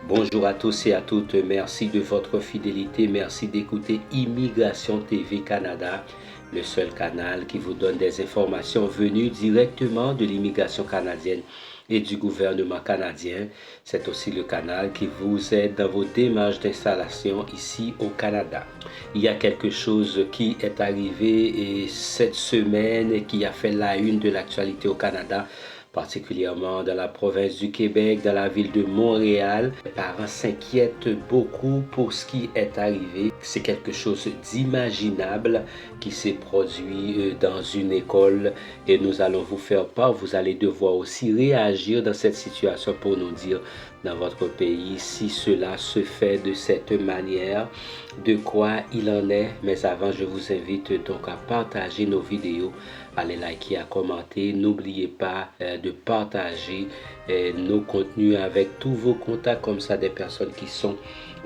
Bonjour à tous et à toutes, merci de votre fidélité, merci d'écouter Immigration TV Canada, le seul canal qui vous donne des informations venues directement de l'immigration canadienne et du gouvernement canadien. C'est aussi le canal qui vous aide dans vos démarches d'installation ici au Canada. Il y a quelque chose qui est arrivé cette semaine et qui a fait la une de l'actualité au Canada, particulièrement dans la province du Québec, dans la ville de Montréal. Les parents s'inquiètent beaucoup pour ce qui est arrivé. C'est quelque chose d'imaginable qui s'est produit dans une école et nous allons vous faire part. Vous allez devoir aussi réagir dans cette situation pour nous dire dans votre pays si cela se fait de cette manière, de quoi il en est. Mais avant, je vous invite donc à partager nos vidéos, à les liker, à commenter. N'oubliez pas de partager nos contenus avec tous vos contacts, comme ça des personnes qui sont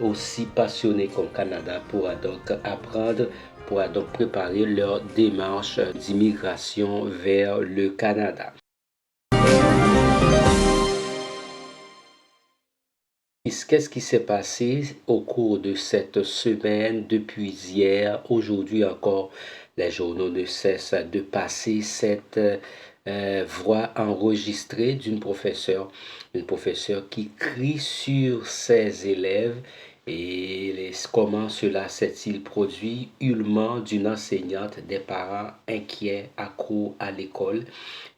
aussi passionnées comme Canada pourra donc apprendre, pourra donc préparer leur démarche d'immigration vers le Canada. Qu'est-ce qui s'est passé au cours de cette semaine, depuis hier, aujourd'hui encore? Les journaux ne cessent de passer cette voix enregistrée d'une professeure qui crie sur ses élèves. Et comment cela s'est-il produit? Hurlement d'une enseignante, des parents inquiets, accros à l'école,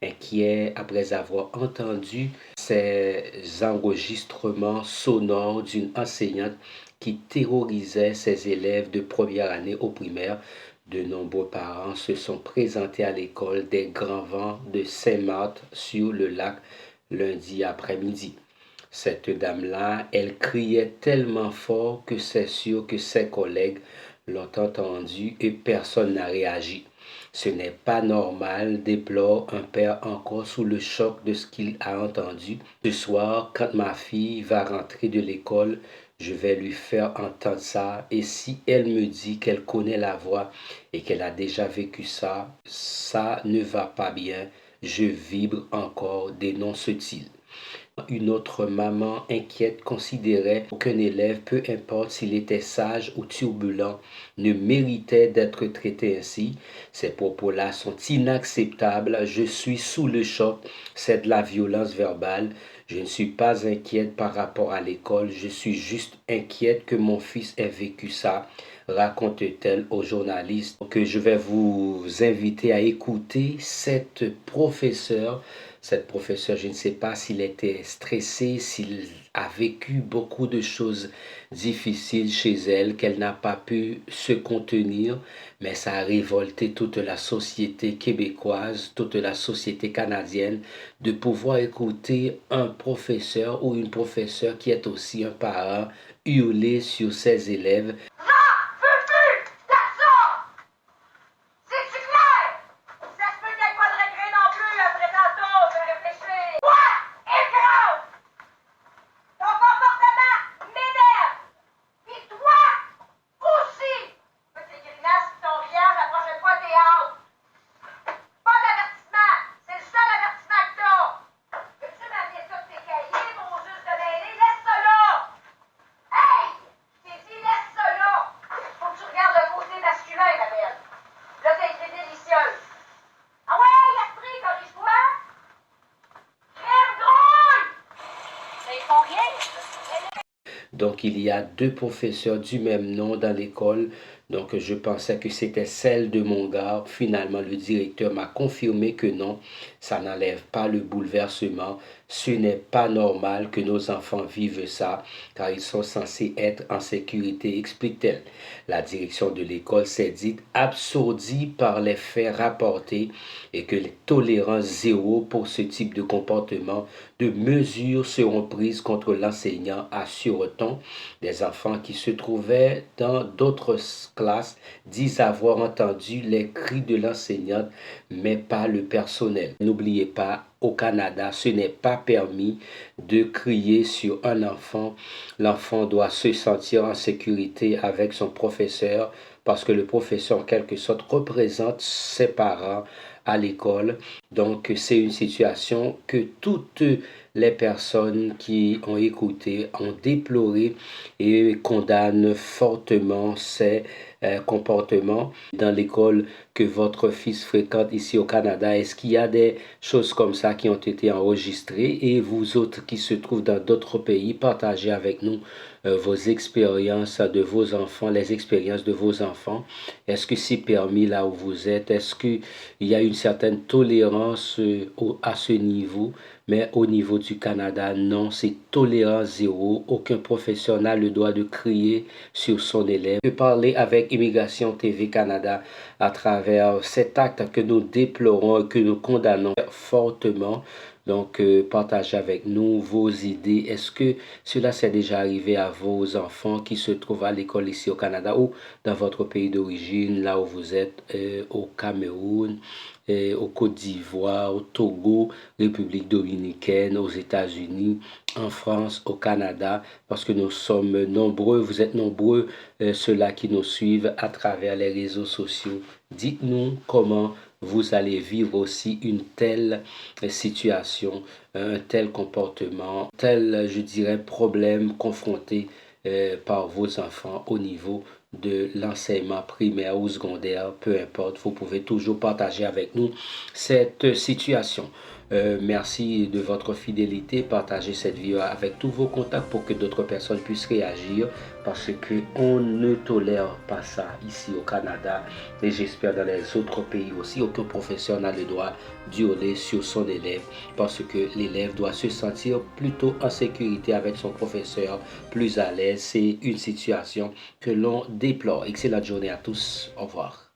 inquiets après avoir entendu ces enregistrements sonores d'une enseignante qui terrorisait ses élèves de première année au primaire. De nombreux parents se sont présentés à l'école des Grands Vents de Saint-Marthe sur le lac lundi après-midi. Cette dame-là, elle criait tellement fort que c'est sûr que ses collègues l'ont entendue et personne n'a réagi. Ce n'est pas normal, déplore un père encore sous le choc de ce qu'il a entendu. Ce soir, quand ma fille va rentrer de l'école, je vais lui faire entendre ça. Et si elle me dit qu'elle connaît la voix et qu'elle a déjà vécu ça, ça ne va pas bien. Je vibre encore, dénonce-t-il. Une autre maman inquiète considérait qu'aucun élève, peu importe s'il était sage ou turbulent, ne méritait d'être traité ainsi. Ces propos-là sont inacceptables. Je suis sous le choc. C'est de la violence verbale. Je ne suis pas inquiète par rapport à l'école. Je suis juste inquiète que mon fils ait vécu ça, raconte-t-elle aux journalistes. Donc, je vais vous inviter à écouter cette professeure. Cette professeure, je ne sais pas s'il était stressé, s'il a vécu beaucoup de choses difficiles chez elle, qu'elle n'a pas pu se contenir, mais ça a révolté toute la société québécoise, toute la société canadienne, de pouvoir écouter un professeur ou une professeure qui est aussi un parent hurler sur ses élèves. Donc, il y a deux professeurs du même nom dans l'école. Donc, je pensais que c'était celle de mon gars. Finalement, le directeur m'a confirmé que non, ça n'enlève pas le bouleversement. Ce n'est pas normal que nos enfants vivent ça, car ils sont censés être en sécurité, explique-t-elle. La direction de l'école s'est dite absourdie par les faits rapportés et que les tolérances zéro pour ce type de comportement. De mesures seront prises contre l'enseignant, assure-t-on. Des enfants qui se trouvaient dans d'autres classes disent avoir entendu les cris de l'enseignante, mais pas le personnel. N'oubliez pas, au Canada, ce n'est pas permis de crier sur un enfant. L'enfant doit se sentir en sécurité avec son professeur parce que le professeur, en quelque sorte, représente ses parents à l'école. Donc, c'est une situation que toute les personnes qui ont écouté ont déploré et condamnent fortement ces comportements dans l'école que votre fils fréquente ici au Canada. Est-ce qu'il y a des choses comme ça qui ont été enregistrées et vous autres qui se trouvent dans d'autres pays, partagez avec nous vos expériences de vos enfants, les expériences de vos enfants. Est-ce que c'est permis là où vous êtes? Est-ce qu'il y a une certaine tolérance à ce niveau? Mais au niveau du Canada, non, c'est tolérance zéro. Aucun professeur n'a le droit de crier sur son élève. Je peux parler avec Immigration TV Canada à travers cet acte que nous déplorons et que nous condamnons fortement. Donc, partagez avec nous vos idées. Est-ce que cela s'est déjà arrivé à vos enfants qui se trouvent à l'école ici au Canada ou dans votre pays d'origine, là où vous êtes, au Cameroun, au Côte d'Ivoire, au Togo, République dominicaine, aux États-Unis, en France, au Canada, parce que nous sommes nombreux, vous êtes nombreux, ceux-là qui nous suivent à travers les réseaux sociaux. Dites-nous comment vous allez vivre aussi une telle situation, un tel comportement, tel, je dirais, problème confronté par vos enfants au niveau de l'enseignement primaire ou secondaire, peu importe, vous pouvez toujours partager avec nous cette situation. Merci de votre fidélité. Partagez cette vidéo avec tous vos contacts pour que d'autres personnes puissent réagir parce que on ne tolère pas ça ici au Canada et j'espère dans les autres pays aussi. Aucun professeur n'a le droit d'hurler sur son élève parce que l'élève doit se sentir plutôt en sécurité avec son professeur, plus à l'aise. C'est une situation que l'on déplore. Excellente journée à tous. Au revoir.